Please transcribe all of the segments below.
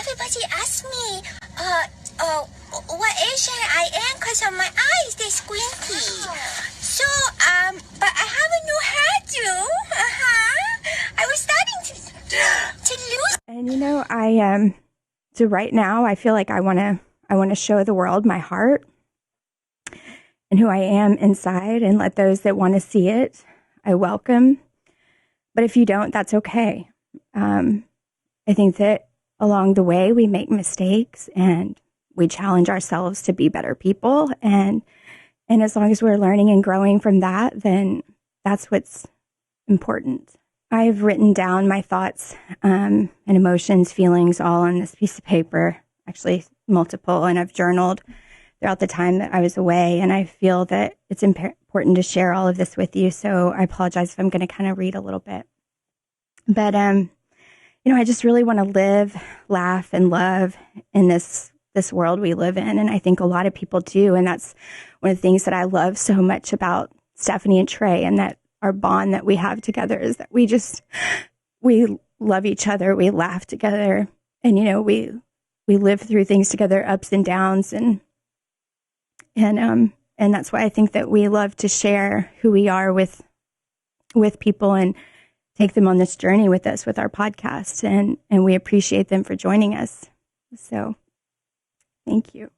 everybody asks me, what Asian I am because of my eyes, they're squinty. So, but I have a new hairdo. I was starting to lose. And you know, so right now I feel like I want to show the world my heart and who I am inside, and let those that want to see it, I welcome. But if you don't, that's okay. I think that along the way we make mistakes and we challenge ourselves to be better people. And as long as we're learning and growing from that, then that's what's important. I've written down my thoughts and emotions, feelings all on this piece of paper, actually multiple, and I've journaled throughout the time that I was away. And I feel that it's important to share all of this with you. So I apologize if I'm going to kind of read a little bit. But, you know, I just really want to live, laugh, and love in this world we live in. And I think a lot of people do. And that's one of the things that I love so much about Stephanie and Trey, and that our bond that we have together is that we love each other. We laugh together, and, you know, we live through things together, ups and downs. And that's why I think that we love to share who we are with people and take them on this journey with us with our podcast. And we appreciate them for joining us. So thank you.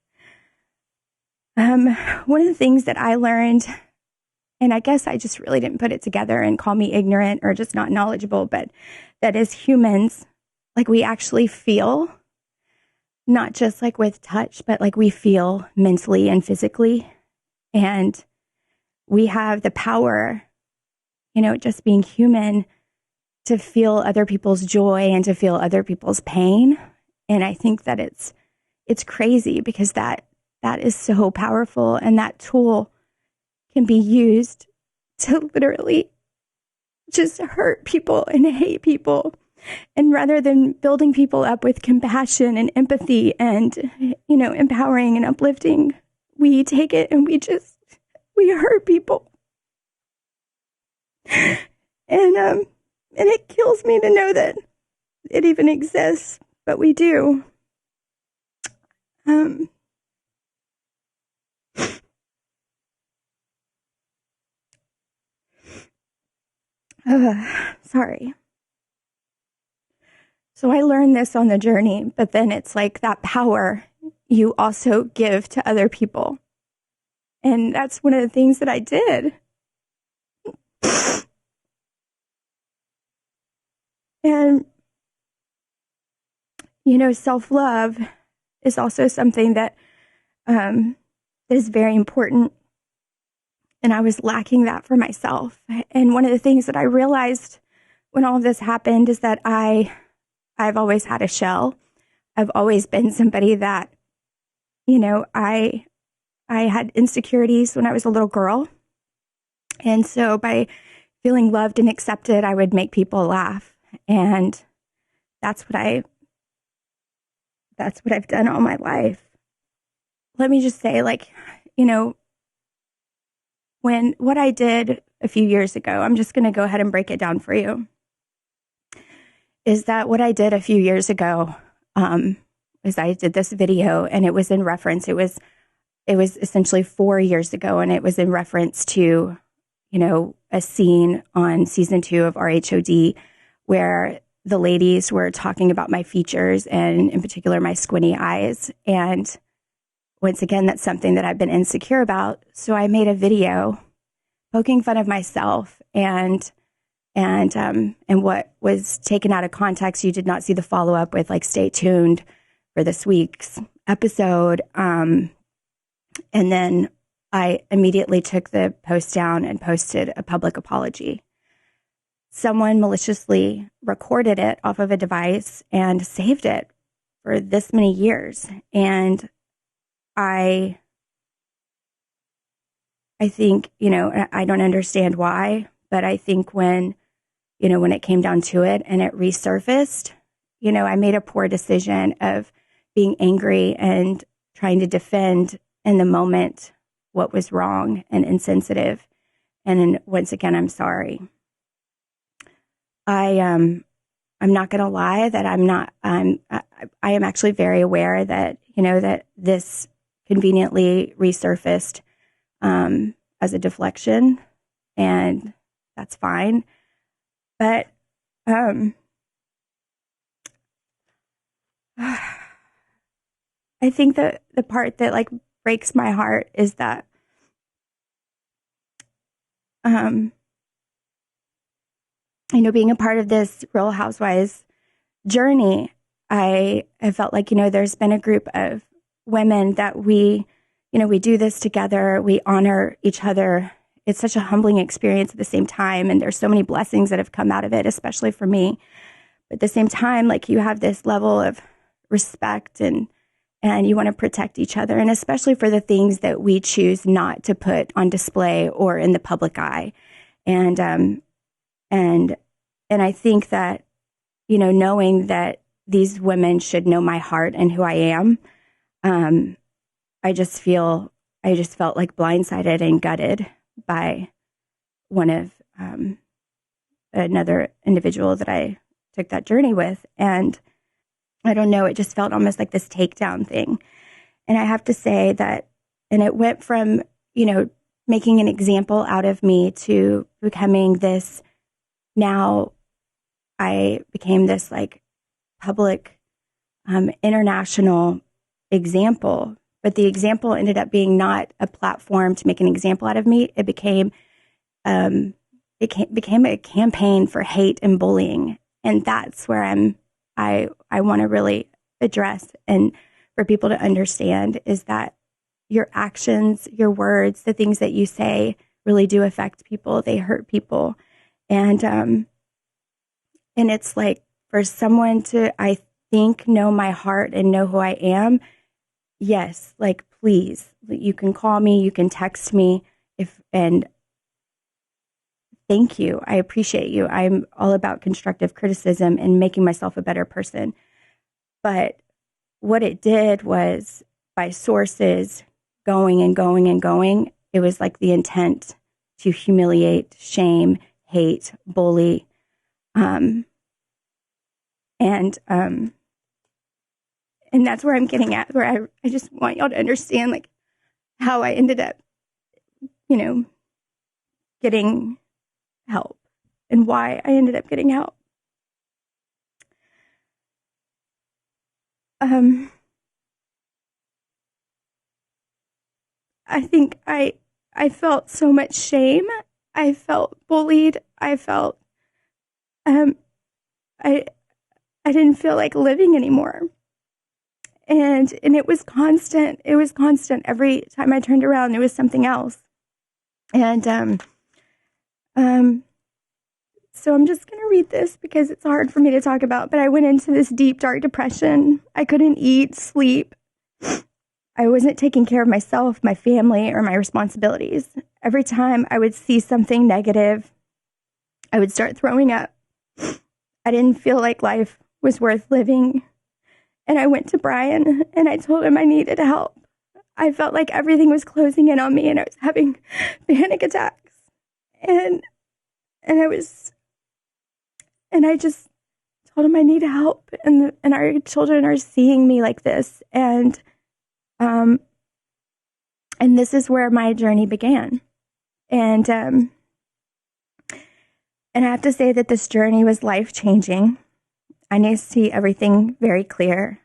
One of the things that I learned, and I guess I just really didn't put it together, and call me ignorant or just not knowledgeable, but that as humans, like, we actually feel, not just like with touch, but like we feel mentally and physically. And we have the power, you know, just being human, to feel other people's joy and to feel other people's pain. And I think that it's crazy, because that is so powerful, and that tool can be used to literally just hurt people and hate people. And rather than building people up with compassion and empathy and, you know, empowering and uplifting, we take it and we hurt people. And it kills me to know that it even exists, but we do. Sorry. So I learned this on the journey, but then it's like that power you also give to other people. And that's one of the things that I did. And, you know, self-love is also something that is very important. And I was lacking that for myself. And one of the things that I realized when all of this happened is that I've always had a shell. I've always been somebody that, you know, I had insecurities when I was a little girl. And so by feeling loved and accepted, I would make people laugh. And that's what I've done all my life. Let me just say, like, you know, what I did a few years ago, I'm just going to go ahead and break it down for you, is that what I did a few years ago is I did this video, and it was in reference, it was essentially 4 years ago, and it was in reference to, you know, a scene on season 2 of RHOD where the ladies were talking about my features, and in particular my squinty eyes. And once again, that's something that I've been insecure about. So I made a video poking fun of myself, and what was taken out of context, you did not see the follow-up with, like, stay tuned for this week's episode. And then I immediately took the post down and posted a public apology. Someone maliciously recorded it off of a device and saved it for this many years. And I think, you know, I don't understand why, but I think when it came down to it and it resurfaced, you know, I made a poor decision of being angry and trying to defend in the moment what was wrong and insensitive. And once again, I'm sorry. I'm not going to lie that I am actually very aware that, that this conveniently resurfaced as a deflection, and that's fine. But I think that the part that like breaks my heart is that being a part of this Real Housewives journey, I felt like, there's been a group of women that we do this together. We honor each other. It's such a humbling experience at the same time. And there's so many blessings that have come out of it, especially for me. But at the same time, like, you have this level of respect and you want to protect each other. And especially for the things that we choose not to put on display or in the public eye. And I think that, knowing that these women should know my heart and who I am, I just felt like blindsided and gutted by one of another individual that I took that journey with. And I don't know, it just felt almost like this takedown thing. And I have to say that, and it went from, making an example out of me to becoming this, now I became this like public, international example. But the example ended up being not a platform to make an example out of me. It became a campaign for hate and bullying. And that's where I want to really address, and for people to understand, is that your actions, your words, the things that you say really do affect people. They hurt people. And it's like, for someone to, I think, know my heart and know who I am, yes, like, please, you can call me, you can text me, and thank you. I appreciate you. I'm all about constructive criticism and making myself a better person. But what it did was, by sources going and going and going, it was like the intent to humiliate, shame, hate, bully. And that's where I'm getting at, where I just want y'all to understand, like, how I ended up, getting help, and why I ended up getting help. I think I felt so much shame. I felt bullied. I felt, I didn't feel like living anymore. And it was constant. It was constant. Every time I turned around, there was something else. And, so I'm just going to read this because it's hard for me to talk about, but I went into this deep, dark depression. I couldn't eat, sleep. I wasn't taking care of myself, my family, or my responsibilities. Every time I would see something negative, I would start throwing up. I didn't feel like life was worth living. And I went to Brian and I told him I needed help. I felt like everything was closing in on me and I was having panic attacks. And I just told him I need help, and our children are seeing me like this. And this is where my journey began. And I have to say that this journey was life-changing. I need to see everything very clear.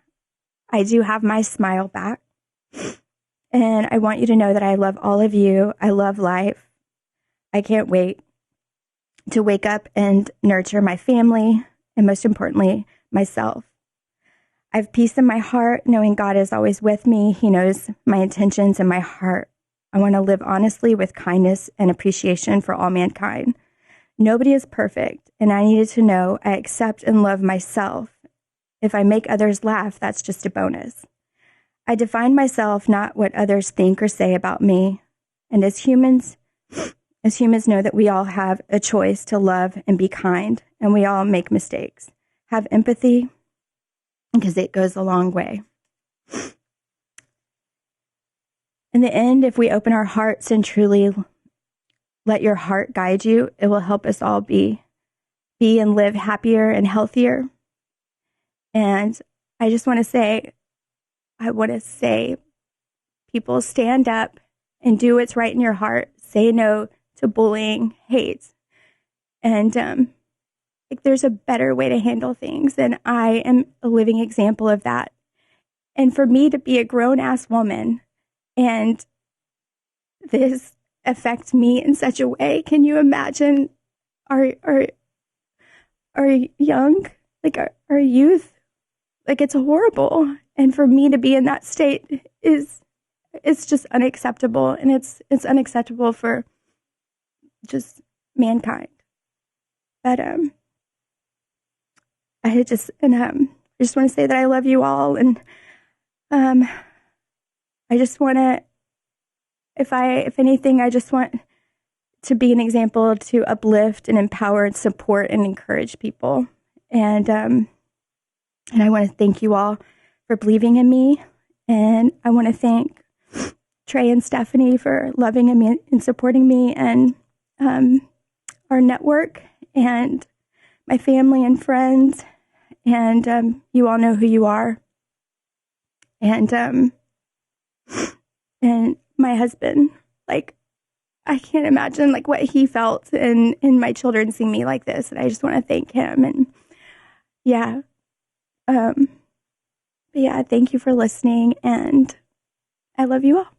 I do have my smile back. And I want you to know that I love all of you. I love life. I can't wait to wake up and nurture my family, and most importantly, myself. I have peace in my heart, knowing God is always with me. He knows my intentions and my heart. I want to live honestly with kindness and appreciation for all mankind. Nobody is perfect, and I needed to know I accept and love myself. If I make others laugh, that's just a bonus. I define myself, not what others think or say about me. And as humans know that we all have a choice to love and be kind, and we all make mistakes. Have empathy, because it goes a long way. In the end, if we open our hearts and truly let your heart guide you, it will help us all be and live happier and healthier. And I just want to say, people, stand up and do what's right in your heart. Say no to bullying, hate. And there's a better way to handle things. And I am a living example of that. And for me to be a grown-ass woman and this affects me in such a way, can you imagine our young, our youth? It's horrible. And for me to be in that state it's just unacceptable. And it's unacceptable for just mankind. But I just want to say that I love you all. And I just want to, if anything, I just want to be an example to uplift and empower and support and encourage people. And I want to thank you all for believing in me. And I want to thank Trey and Stephanie for loving me and supporting me, and our network and my family and friends. And you all know who you are. And my husband, I can't imagine what he felt in my children seeing me like this. And I just want to thank him. And yeah. But yeah, thank you for listening, and I love you all.